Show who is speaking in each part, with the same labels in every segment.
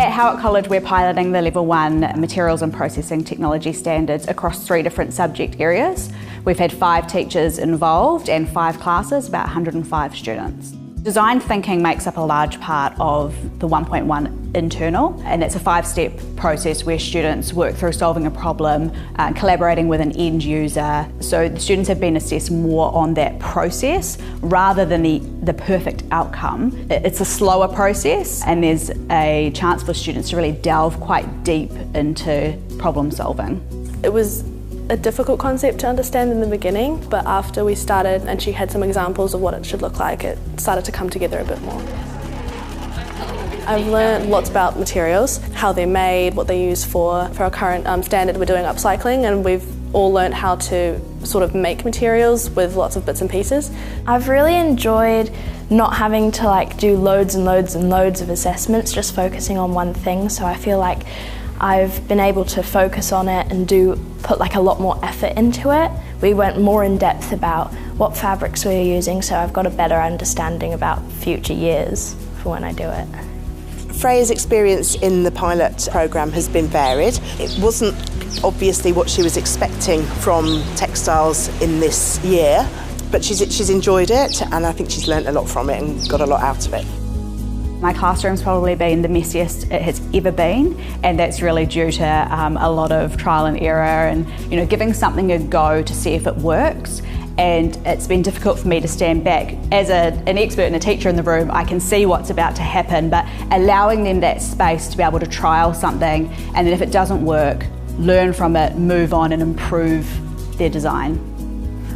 Speaker 1: At Howick College, we're piloting the Level 1 Materials and Processing Technology Standards across 3 different subject areas. We've had 5 teachers involved and 5 classes, about 105 students. Design thinking makes up a large part of the 1.1 internal, and it's a 5-step process where students work through solving a problem, collaborating with an end user. So the students have been assessed more on that process rather than the perfect outcome. It's a slower process, and there's a chance for students to really delve quite deep into problem solving.
Speaker 2: It was a difficult concept to understand in the beginning, but after we started and she had some examples of what it should look like, it started to come together a bit more. I've learned lots about materials, how they're made, what they're used for. For our current standard, we're doing upcycling, and we've all learned how to sort of make materials with lots of bits and pieces.
Speaker 3: I've really enjoyed not having to do loads and loads and loads of assessments, just focusing on one thing, so I feel like I've been able to focus on it and put a lot more effort into it. We went more in depth about what fabrics we were using, so I've got a better understanding about future years for when I do it.
Speaker 4: Freya's experience in the pilot programme has been varied. It wasn't obviously what she was expecting from textiles in this year, but she's enjoyed it, and I think she's learnt a lot from it and got a lot out of it.
Speaker 1: My classroom's probably been the messiest it has ever been, and that's really due to a lot of trial and error and giving something a go to see if it works. And it's been difficult for me to stand back. As an expert and a teacher in the room, I can see what's about to happen, but allowing them that space to be able to trial something, and then if it doesn't work, learn from it, move on and improve their design.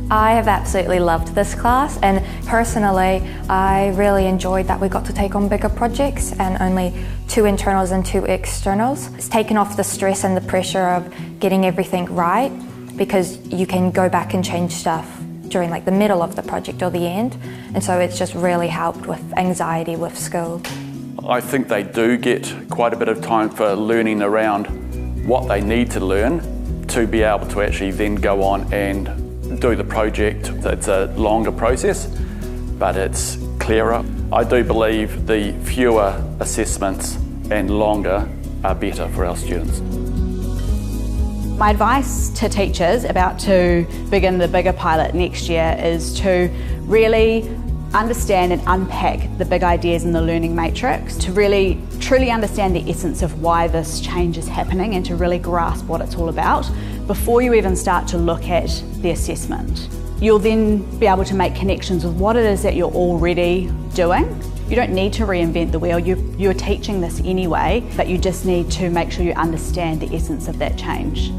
Speaker 5: I have absolutely loved this class, and personally I really enjoyed that we got to take on bigger projects and only 2 internals and 2 externals. It's taken off the stress and the pressure of getting everything right, because you can go back and change stuff during the middle of the project or the end, and so it's just really helped with anxiety with school.
Speaker 6: I think they do get quite a bit of time for learning around what they need to learn to be able to actually then go on and do the project. It's a longer process, but it's clearer. I do believe the fewer assessments and longer are better for our students.
Speaker 1: My advice to teachers about to begin the bigger pilot next year is to really understand and unpack the big ideas in the learning matrix, to really truly understand the essence of why this change is happening and to really grasp what it's all about before you even start to look at the assessment. You'll then be able to make connections with what it is that you're already doing. You don't need to reinvent the wheel, you're teaching this anyway, but you just need to make sure you understand the essence of that change.